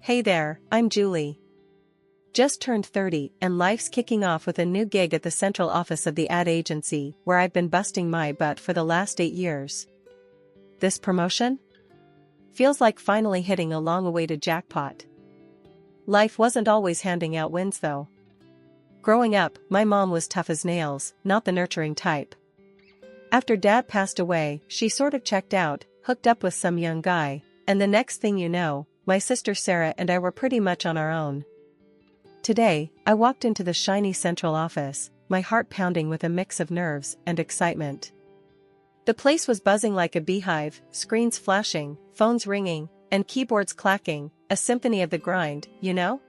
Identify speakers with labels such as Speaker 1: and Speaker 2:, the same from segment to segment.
Speaker 1: Hey there, I'm Julie. Just turned 30 and life's kicking off with a new gig at the central office of the ad agency where I've been busting my butt for the last 8 years. This promotion? Feels like finally hitting a long-awaited jackpot. Life wasn't always handing out wins though. Growing up, my mom was tough as nails, not the nurturing type. After Dad passed away, she sort of checked out, hooked up with some young guy, and the next thing you know, my sister Sarah and I were pretty much on our own. Today, I walked into the shiny central office, my heart pounding with a mix of nerves and excitement. The place was buzzing like a beehive, screens flashing, phones ringing, and keyboards clacking, a symphony of the grind, you know?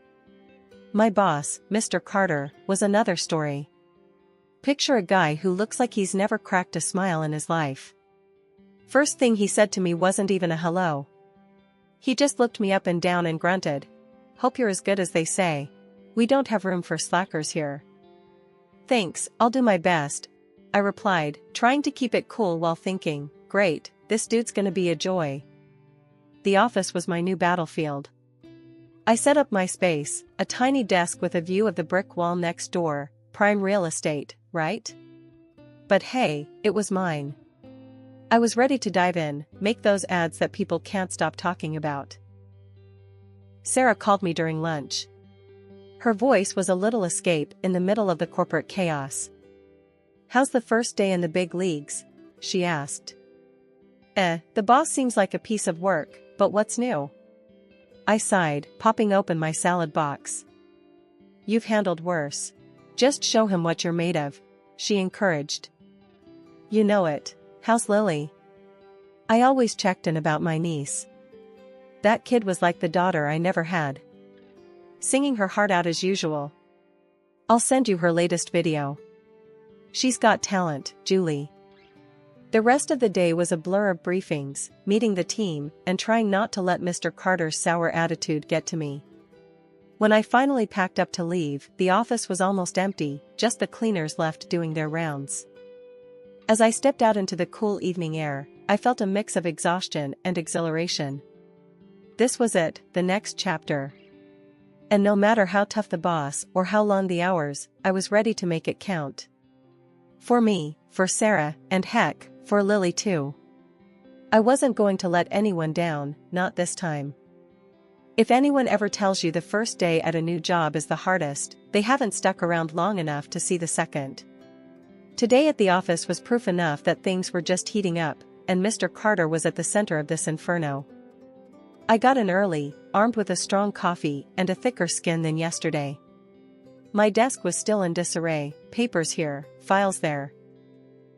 Speaker 1: My boss, Mr. Carter, was another story. Picture a guy who looks like he's never cracked a smile in his life. First thing he said to me wasn't even a hello. He just looked me up and down and grunted. "Hope you're as good as they say. We don't have room for slackers here." "Thanks, I'll do my best," I replied, trying to keep it cool while thinking, great, this dude's gonna be a joy. The office was my new battlefield. I set up my space, a tiny desk with a view of the brick wall next door, prime real estate, right? But hey, it was mine. I was ready to dive in, make those ads that people can't stop talking about. Sarah called me during lunch. Her voice was a little escape in the middle of the corporate chaos. "How's the first day in the big leagues?" she asked. The boss seems like a piece of work, but what's new?" I sighed, popping open my salad box. "You've handled worse. Just show him what you're made of," she encouraged. "You know it. How's Lily?" I always checked in about my niece. That kid was like the daughter I never had. Singing her heart out as usual. I'll send you her latest video. She's got talent, Julie. The rest of the day was a blur of briefings, meeting the team, and trying not to let Mr. Carter's sour attitude get to me. When I finally packed up to leave, the office was almost empty, just the cleaners left doing their rounds. As I stepped out into the cool evening air, I felt a mix of exhaustion and exhilaration. This was it, the next chapter. And no matter how tough the boss or how long the hours, I was ready to make it count. For me, for Sarah, and heck, for Lily too. I wasn't going to let anyone down, not this time. If anyone ever tells you the first day at a new job is the hardest, they haven't stuck around long enough to see the second. Today at the office was proof enough that things were just heating up, and Mr. Carter was at the center of this inferno. I got in early, armed with a strong coffee and a thicker skin than yesterday. My desk was still in disarray, papers here, files there.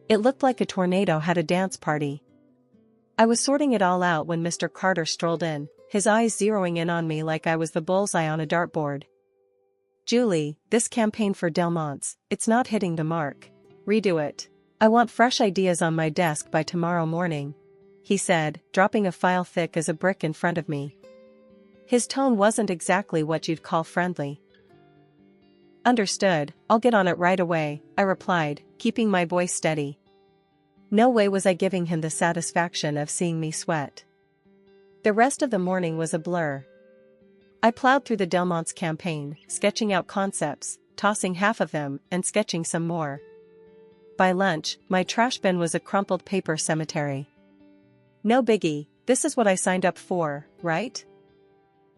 Speaker 1: It looked like a tornado had a dance party. I was sorting it all out when Mr. Carter strolled in, his eyes zeroing in on me like I was the bullseye on a dartboard. "Julie, this campaign for Del Monte's, it's not hitting the mark. Redo it. I want fresh ideas on my desk by tomorrow morning," he said, dropping a file thick as a brick in front of me. His tone wasn't exactly what you'd call friendly. "Understood, I'll get on it right away," I replied, keeping my voice steady. No way was I giving him the satisfaction of seeing me sweat. The rest of the morning was a blur. I plowed through the Del Monte's campaign, sketching out concepts, tossing half of them, and sketching some more. By lunch, my trash bin was a crumpled paper cemetery. No biggie, this is what I signed up for, right?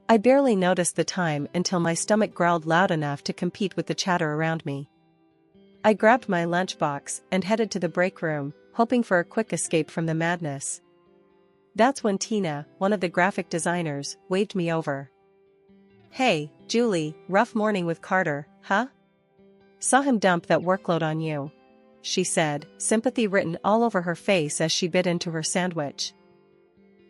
Speaker 1: I barely noticed the time until my stomach growled loud enough to compete with the chatter around me. I grabbed my lunchbox and headed to the break room, hoping for a quick escape from the madness. That's when Tina, one of the graphic designers, waved me over. "Hey, Julie, rough morning with Carter, huh? Saw him dump that workload on you," she said, sympathy written all over her face as she bit into her sandwich.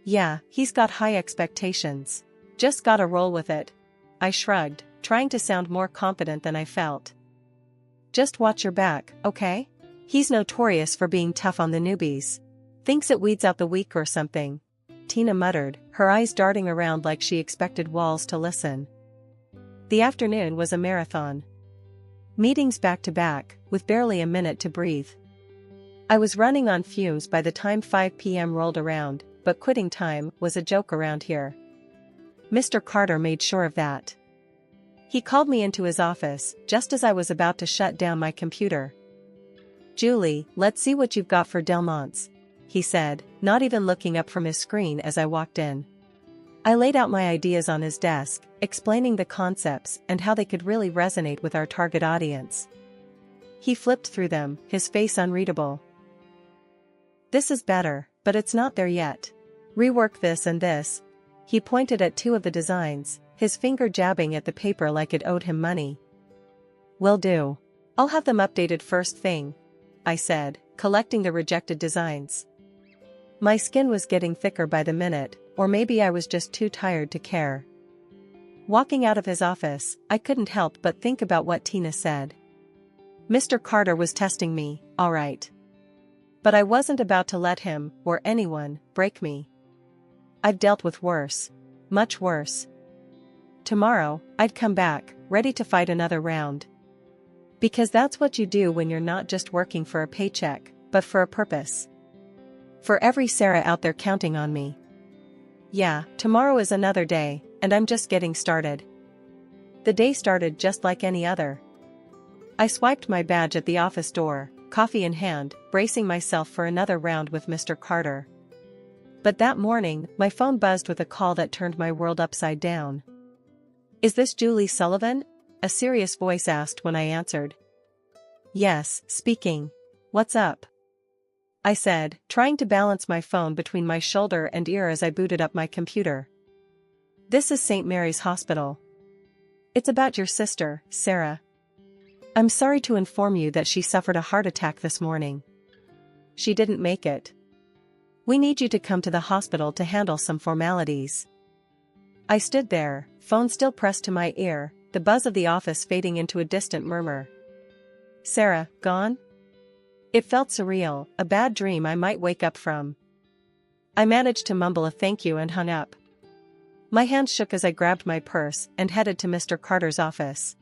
Speaker 1: "Yeah, he's got high expectations. Just gotta roll with it," I shrugged, trying to sound more confident than I felt. "Just watch your back, okay? He's notorious for being tough on the newbies. Thinks it weeds out the weak or something," Tina muttered, her eyes darting around like she expected walls to listen. The afternoon was a marathon. Meetings back to back, with barely a minute to breathe. I was running on fumes by the time 5 p.m. rolled around, but quitting time was a joke around here. Mr. Carter made sure of that. He called me into his office just as I was about to shut down my computer. "Julie, let's see what you've got for Delmonts," he said, not even looking up from his screen as I walked in. I laid out my ideas on his desk, explaining the concepts and how they could really resonate with our target audience. He flipped through them, his face unreadable. "This is better, but it's not there yet. Rework this and this." He pointed at 2 of the designs, his finger jabbing at the paper like it owed him money. "Will do. I'll have them updated first thing," I said, collecting the rejected designs. My skin was getting thicker by the minute, or maybe I was just too tired to care. Walking out of his office, I couldn't help but think about what Tina said. Mr. Carter was testing me, all right. But I wasn't about to let him, or anyone, break me. I've dealt with worse. Much worse. Tomorrow, I'd come back, ready to fight another round. Because that's what you do when you're not just working for a paycheck, but for a purpose. For every Sarah out there counting on me. Yeah, tomorrow is another day, and I'm just getting started. The day started just like any other. I swiped my badge at the office door, coffee in hand, bracing myself for another round with Mr. Carter. But that morning, my phone buzzed with a call that turned my world upside down. "Is this Julie Sullivan?" a serious voice asked when I answered. "Yes, speaking. What's up?" I said, trying to balance my phone between my shoulder and ear as I booted up my computer. "This is St. Mary's Hospital. It's about your sister, Sarah. I'm sorry to inform you that she suffered a heart attack this morning. She didn't make it. We need you to come to the hospital to handle some formalities." I stood there, phone still pressed to my ear, the buzz of the office fading into a distant murmur. "Sarah, gone?" It felt surreal, a bad dream I might wake up from. I managed to mumble a thank you and hung up. My hand shook as I grabbed my purse and headed to Mr. Carter's office.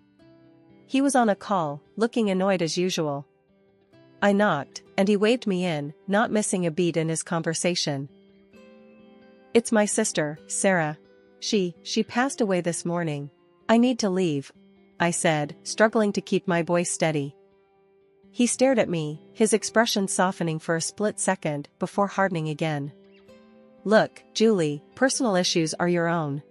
Speaker 1: He was on a call, looking annoyed as usual. I knocked, and he waved me in, not missing a beat in his conversation. "It's my sister, Sarah. She passed away this morning. I need to leave," I said, struggling to keep my voice steady. He stared at me, his expression softening for a split second before hardening again. "Look, Julie, personal issues are your own.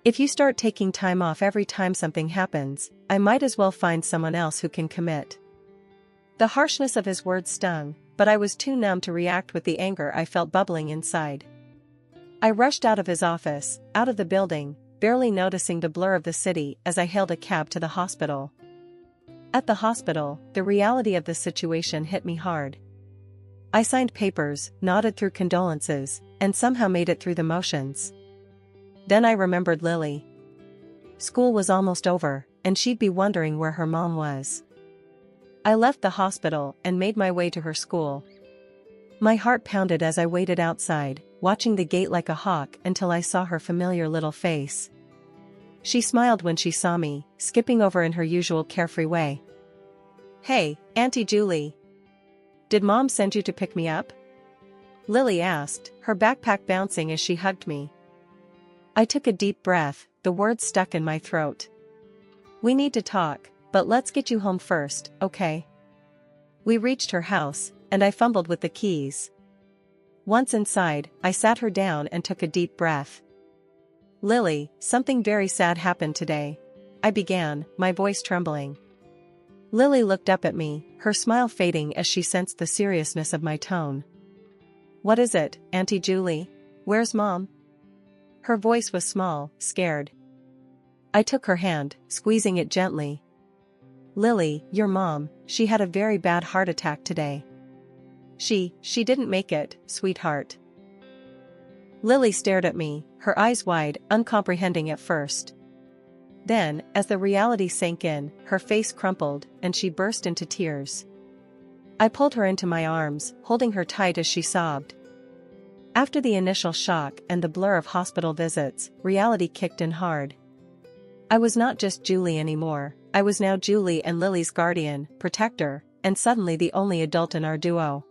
Speaker 1: If you start taking time off every time something happens, I might as well find someone else who can commit." The harshness of his words stung, but I was too numb to react with the anger I felt bubbling inside. I rushed out of his office, out of the building, barely noticing the blur of the city as I hailed a cab to the hospital. At the hospital, the reality of the situation hit me hard. I signed papers, nodded through condolences, and somehow made it through the motions. Then I remembered Lily. School was almost over, and she'd be wondering where her mom was. I left the hospital and made my way to her school. My heart pounded as I waited outside, watching the gate like a hawk until I saw her familiar little face. She smiled when she saw me, skipping over in her usual carefree way. "Hey, Auntie Julie. Did Mom send you to pick me up?" Lily asked, her backpack bouncing as she hugged me. I took a deep breath, the words stuck in my throat. "We need to talk, but let's get you home first, okay?" We reached her house, and I fumbled with the keys. Once inside, I sat her down and took a deep breath. "Lily, something very sad happened today," I began, my voice trembling. Lily looked up at me, her smile fading as she sensed the seriousness of my tone. "What is it, Auntie Julie? Where's Mom?" Her voice was small, scared. I took her hand, squeezing it gently. "Lily, your mom, she had a very bad heart attack today. She didn't make it, sweetheart." Lily stared at me, her eyes wide, uncomprehending at first. Then, as the reality sank in, her face crumpled, and she burst into tears. I pulled her into my arms, holding her tight as she sobbed. After the initial shock and the blur of hospital visits, reality kicked in hard. I was not just Julie anymore, I was now Julie and Lily's guardian, protector, and suddenly the only adult in our duo.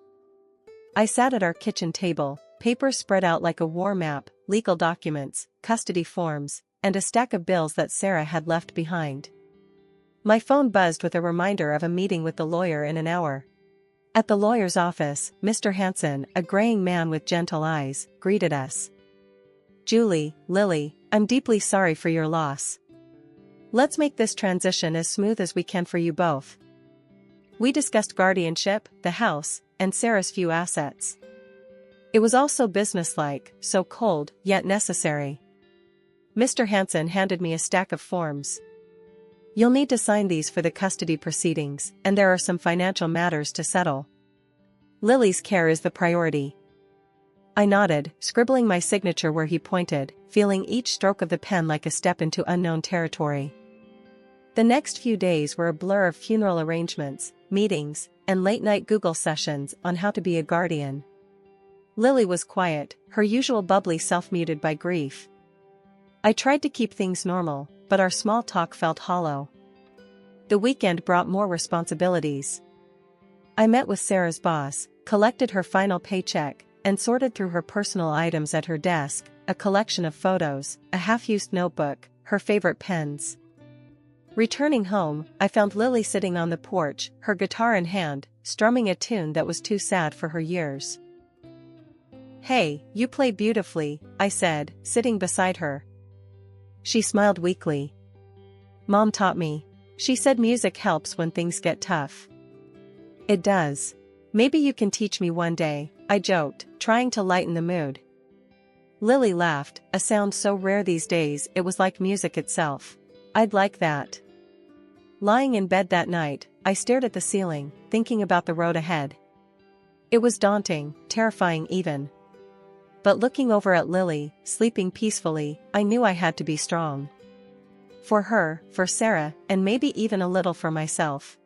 Speaker 1: I sat at our kitchen table, papers spread out like a war map, legal documents, custody forms, and a stack of bills that Sarah had left behind. My phone buzzed with a reminder of a meeting with the lawyer in an hour. At the lawyer's office, Mr. Hanson, a graying man with gentle eyes, greeted us. "Julie, Lily, I'm deeply sorry for your loss. Let's make this transition as smooth as we can for you both." We discussed guardianship, the house, and Sarah's few assets. It was all so businesslike, so cold, yet necessary. Mr. Hanson handed me a stack of forms. "You'll need to sign these for the custody proceedings, and there are some financial matters to settle. Lily's care is the priority." I nodded, scribbling my signature where he pointed, feeling each stroke of the pen like a step into unknown territory. The next few days were a blur of funeral arrangements, meetings, and late-night Google sessions on how to be a guardian. Lily was quiet, her usual bubbly self muted by grief. I tried to keep things normal, but our small talk felt hollow. The weekend brought more responsibilities. I met with Sarah's boss, collected her final paycheck, and sorted through her personal items at her desk, a collection of photos, a half-used notebook, her favorite pens. Returning home, I found Lily sitting on the porch, her guitar in hand, strumming a tune that was too sad for her years. "Hey, you play beautifully," I said, sitting beside her. She smiled weakly. "Mom taught me. She said music helps when things get tough." "It does. Maybe you can teach me one day," I joked, trying to lighten the mood. Lily laughed, a sound so rare these days it was like music itself. "I'd like that." Lying in bed that night, I stared at the ceiling, thinking about the road ahead. It was daunting, terrifying even. But looking over at Lily, sleeping peacefully, I knew I had to be strong. For her, for Sarah, and maybe even a little for myself.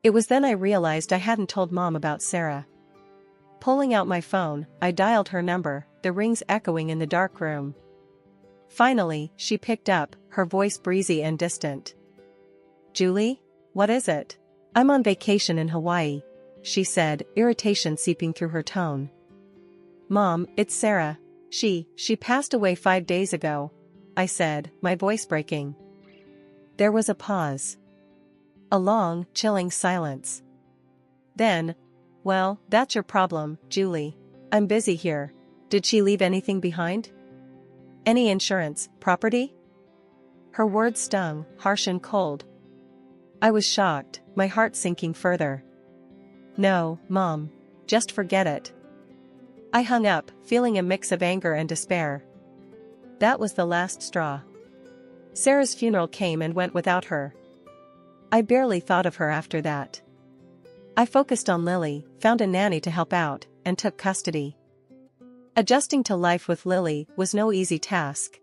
Speaker 1: It was then I realized I hadn't told Mom about Sarah. Pulling out my phone, I dialed her number, the rings echoing in the dark room. Finally, she picked up, her voice breezy and distant. "Julie? What is it?" "I'm on vacation in Hawaii," she said, irritation seeping through her tone. "Mom, it's Sarah. She passed away 5 days ago," I said, my voice breaking. There was a pause. A long, chilling silence. Then, "Well, that's your problem, Julie. I'm busy here. Did she leave anything behind? Any insurance, property?" Her words stung, harsh and cold. I was shocked, my heart sinking further. "No, Mom. Just forget it." I hung up, feeling a mix of anger and despair. That was the last straw. Sarah's funeral came and went without her. I barely thought of her after that. I focused on Lily, found a nanny to help out, and took custody. Adjusting to life with Lily was no easy task.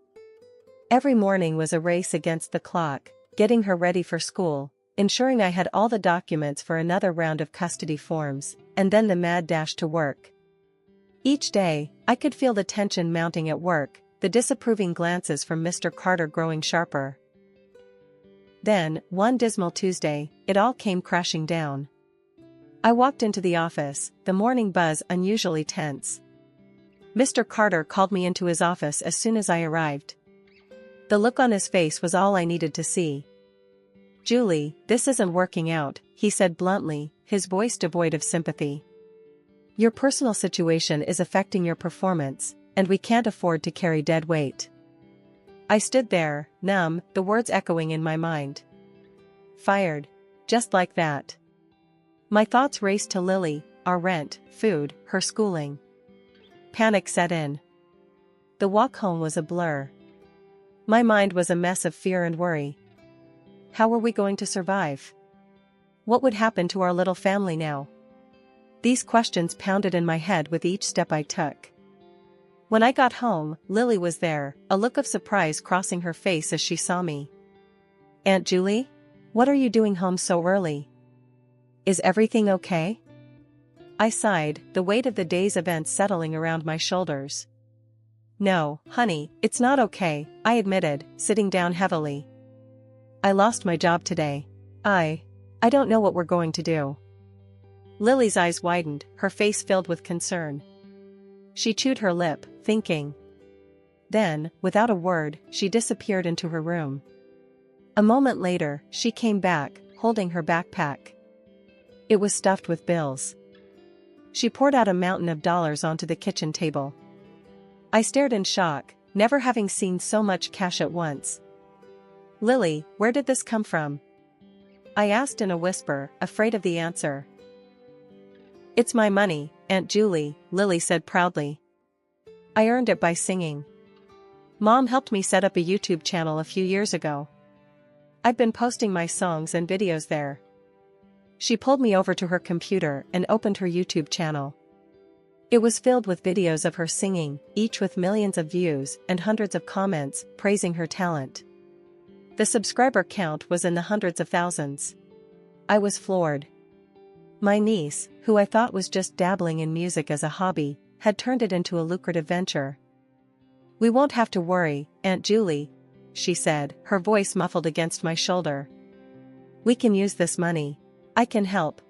Speaker 1: Every morning was a race against the clock, getting her ready for school, ensuring I had all the documents for another round of custody forms, and then the mad dash to work. Each day, I could feel the tension mounting at work, the disapproving glances from Mr. Carter growing sharper. Then, one dismal Tuesday, it all came crashing down. I walked into the office, the morning buzz unusually tense. Mr. Carter called me into his office as soon as I arrived. The look on his face was all I needed to see. "Julie, this isn't working out," he said bluntly, his voice devoid of sympathy. "Your personal situation is affecting your performance, and we can't afford to carry dead weight." I stood there, numb, the words echoing in my mind. Fired. Just like that. My thoughts raced to Lily, our rent, food, her schooling. Panic set in. The walk home was a blur. My mind was a mess of fear and worry. How were we going to survive? What would happen to our little family now? These questions pounded in my head with each step I took. When I got home, Lily was there, a look of surprise crossing her face as she saw me. "Aunt Julie? What are you doing home so early? Is everything okay?" I sighed, the weight of the day's events settling around my shoulders. "No, honey, it's not okay," I admitted, sitting down heavily. "I lost my job today. I don't know what we're going to do." Lily's eyes widened, her face filled with concern. She chewed her lip, thinking. Then, without a word, she disappeared into her room. A moment later, she came back, holding her backpack. It was stuffed with bills. She poured out a mountain of dollars onto the kitchen table. I stared in shock, never having seen so much cash at once. "Lily, where did this come from?" I asked in a whisper, afraid of the answer. "It's my money, Aunt Julie," Lily said proudly. "I earned it by singing. Mom helped me set up a YouTube channel a few years ago. I've been posting my songs and videos there." She pulled me over to her computer and opened her YouTube channel. It was filled with videos of her singing, each with millions of views and hundreds of comments praising her talent. The subscriber count was in the hundreds of thousands. I was floored. My niece, who I thought was just dabbling in music as a hobby, had turned it into a lucrative venture. "We won't have to worry, Aunt Julie," she said, her voice muffled against my shoulder. "We can use this money. I can help."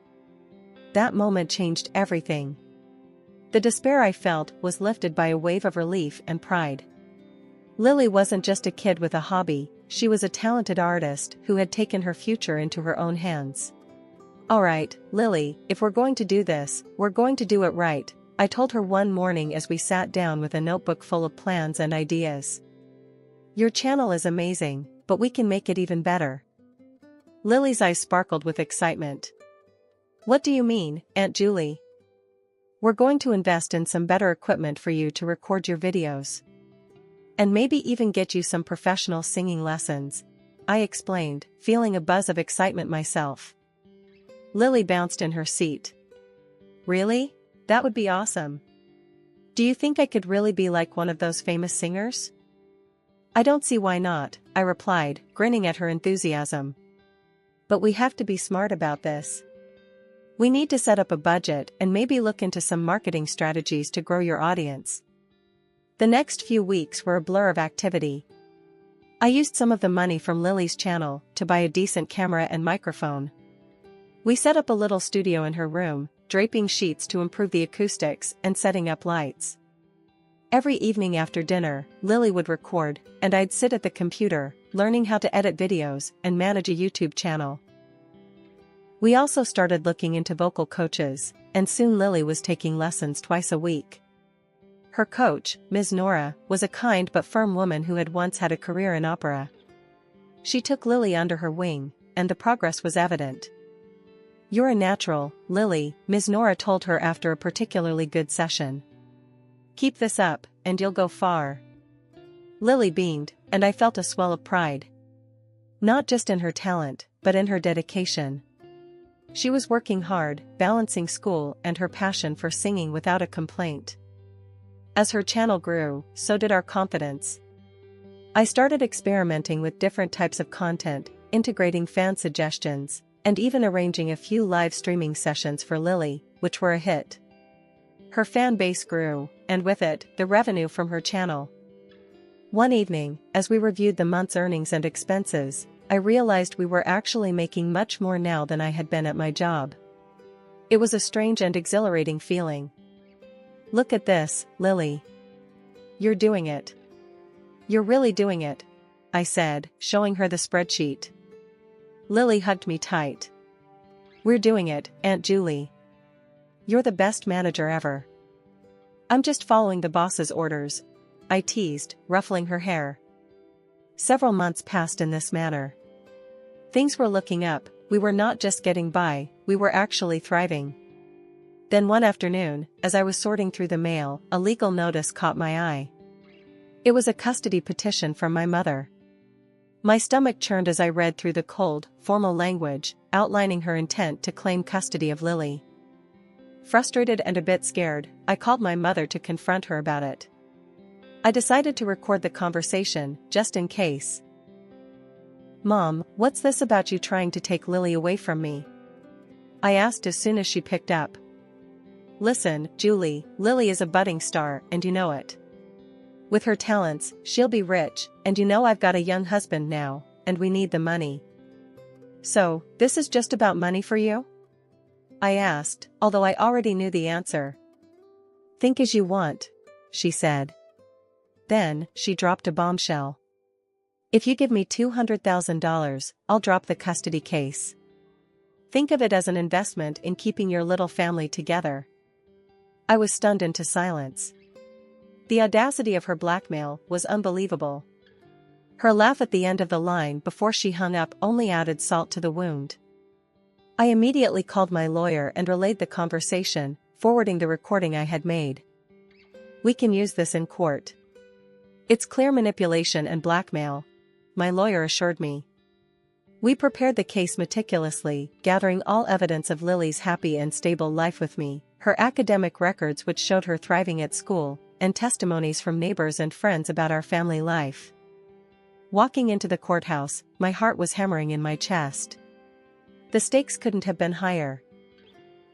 Speaker 1: That moment changed everything. The despair I felt was lifted by a wave of relief and pride. Lily wasn't just a kid with a hobby, she was a talented artist who had taken her future into her own hands. "All right, Lily, if we're going to do this, we're going to do it right," I told her one morning as we sat down with a notebook full of plans and ideas. "Your channel is amazing, but we can make it even better." Lily's eyes sparkled with excitement. "What do you mean, Aunt Julie?" "We're going to invest in some better equipment for you to record your videos. And maybe even get you some professional singing lessons," I explained, feeling a buzz of excitement myself. Lily bounced in her seat. "Really? That would be awesome. Do you think I could really be like one of those famous singers?" "I don't see why not," I replied, grinning at her enthusiasm. "But we have to be smart about this. We need to set up a budget and maybe look into some marketing strategies to grow your audience." The next few weeks were a blur of activity. I used some of the money from Lily's channel to buy a decent camera and microphone. We set up a little studio in her room, draping sheets to improve the acoustics and setting up lights. Every evening after dinner, Lily would record, and I'd sit at the computer, learning how to edit videos and manage a YouTube channel. We also started looking into vocal coaches, and soon Lily was taking lessons twice a week. Her coach, Ms. Nora, was a kind but firm woman who had once had a career in opera. She took Lily under her wing, and the progress was evident. "You're a natural, Lily," Ms. Nora told her after a particularly good session. "Keep this up, and you'll go far." Lily beamed, and I felt a swell of pride. Not just in her talent, but in her dedication. She was working hard, balancing school and her passion for singing without a complaint. As her channel grew, so did our confidence. I started experimenting with different types of content, integrating fan suggestions, and even arranging a few live streaming sessions for Lily, which were a hit. Her fan base grew, and with it, the revenue from her channel. One evening, as we reviewed the month's earnings and expenses, I realized we were actually making much more now than I had been at my job. It was a strange and exhilarating feeling. "Look at this, Lily. You're doing it. You're really doing it," I said, showing her the spreadsheet. Lily hugged me tight. "We're doing it, Aunt Julie. You're the best manager ever." "I'm just following the boss's orders," I teased, ruffling her hair. Several months passed in this manner. Things were looking up, we were not just getting by, we were actually thriving. Then one afternoon, as I was sorting through the mail, a legal notice caught my eye. It was a custody petition from my mother. My stomach churned as I read through the cold, formal language, outlining her intent to claim custody of Lily. Frustrated and a bit scared, I called my mother to confront her about it. I decided to record the conversation, just in case. "Mom, what's this about you trying to take Lily away from me?" I asked as soon as she picked up. "Listen, Julie, Lily is a budding star, and you know it. With her talents, she'll be rich, and you know I've got a young husband now, and we need the money. So, this is just about money for you?" I asked, although I already knew the answer. "Think as you want," she said. Then, she dropped a bombshell. If you give me $200,000, I'll drop the custody case. Think of it as an investment in keeping your little family together. I was stunned into silence. The audacity of her blackmail was unbelievable. Her laugh at the end of the line before she hung up only added salt to the wound. I immediately called my lawyer and relayed the conversation, forwarding the recording I had made. We can use this in court. It's clear manipulation and blackmail, my lawyer assured me. We prepared the case meticulously, gathering all evidence of Lily's happy and stable life with me, her academic records which showed her thriving at school, and testimonies from neighbors and friends about our family life. Walking into the courthouse, my heart was hammering in my chest. The stakes couldn't have been higher.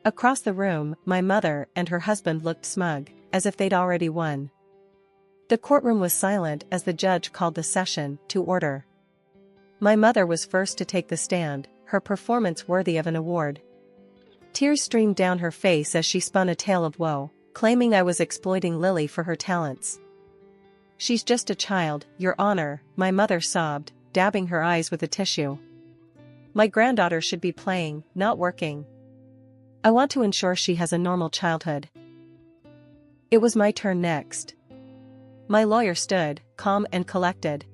Speaker 1: Across the room, my mother and her husband looked smug, as if they'd already won. The courtroom was silent as the judge called the session to order. My mother was first to take the stand, her performance worthy of an award. Tears streamed down her face as she spun a tale of woe, claiming I was exploiting Lily for her talents. She's just a child, Your Honor, my mother sobbed, dabbing her eyes with a tissue. My granddaughter should be playing, not working. I want to ensure she has a normal childhood. It was my turn next. My lawyer stood, calm and collected.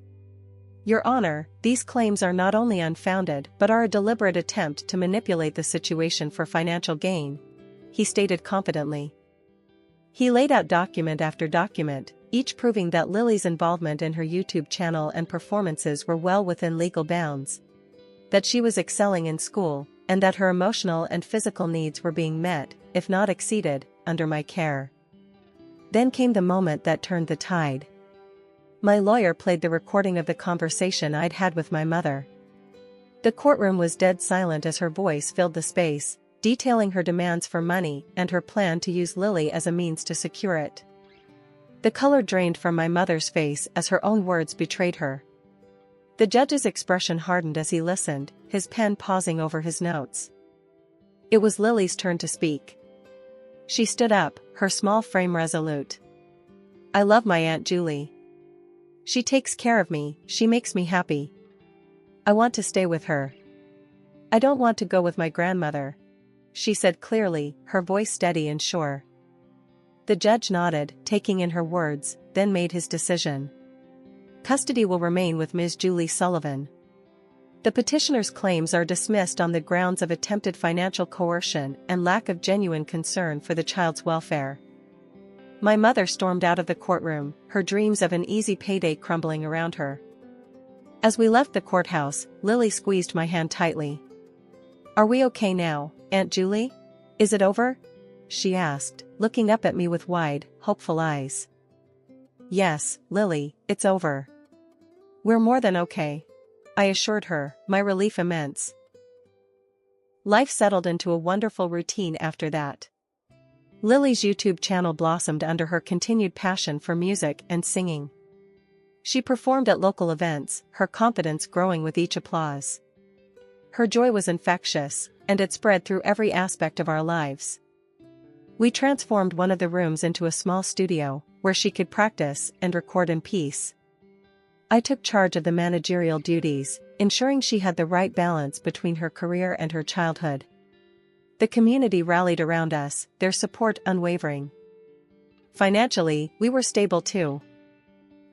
Speaker 1: Your Honor, these claims are not only unfounded but are a deliberate attempt to manipulate the situation for financial gain, he stated confidently. He laid out document after document, each proving that Lily's involvement in her YouTube channel and performances were well within legal bounds, that she was excelling in school, and that her emotional and physical needs were being met, if not exceeded, under my care. Then came the moment that turned the tide. My lawyer played the recording of the conversation I'd had with my mother. The courtroom was dead silent as her voice filled the space, detailing her demands for money and her plan to use Lily as a means to secure it. The color drained from my mother's face as her own words betrayed her. The judge's expression hardened as he listened, his pen pausing over his notes. It was Lily's turn to speak. She stood up, her small frame resolute. I love my Aunt Julie. She takes care of me, she makes me happy. I want to stay with her. I don't want to go with my grandmother, she said clearly, her voice steady and sure. The judge nodded, taking in her words, then made his decision. Custody will remain with Ms. Julie Sullivan. The petitioner's claims are dismissed on the grounds of attempted financial coercion and lack of genuine concern for the child's welfare. My mother stormed out of the courtroom, her dreams of an easy payday crumbling around her. As we left the courthouse, Lily squeezed my hand tightly. Are we okay now, Aunt Julie? Is it over? She asked, looking up at me with wide, hopeful eyes. Yes, Lily, it's over. We're more than okay, I assured her, my relief immense. Life settled into a wonderful routine after that. Lily's YouTube channel blossomed under her continued passion for music and singing. She performed at local events, her confidence growing with each applause. Her joy was infectious, and it spread through every aspect of our lives. We transformed one of the rooms into a small studio, where she could practice and record in peace. I took charge of the managerial duties, ensuring she had the right balance between her career and her childhood. The community rallied around us, their support unwavering. Financially, we were stable too.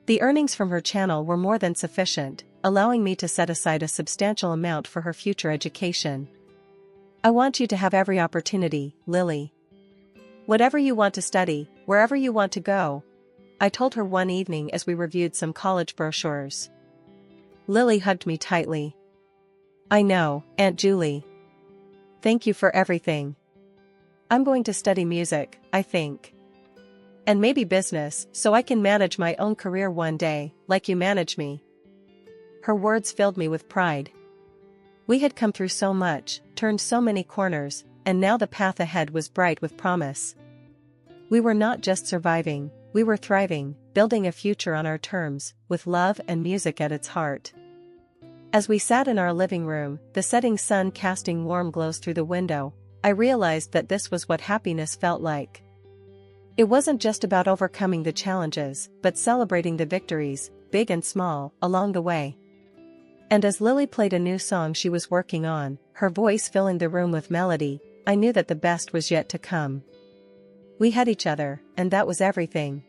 Speaker 1: The earnings from her channel were more than sufficient, allowing me to set aside a substantial amount for her future education. I want you to have every opportunity, Lily. Whatever you want to study, wherever you want to go, I told her one evening as we reviewed some college brochures. Lily hugged me tightly. I know, Aunt Julie. Thank you for everything. I'm going to study music, I think. And maybe business, so I can manage my own career one day, like you manage me. Her words filled me with pride. We had come through so much, turned so many corners, and now the path ahead was bright with promise. We were not just surviving, we were thriving, building a future on our terms, with love and music at its heart. As we sat in our living room, the setting sun casting warm glows through the window, I realized that this was what happiness felt like. It wasn't just about overcoming the challenges, but celebrating the victories, big and small, along the way. And as Lily played a new song she was working on, her voice filling the room with melody, I knew that the best was yet to come. We had each other, and that was everything.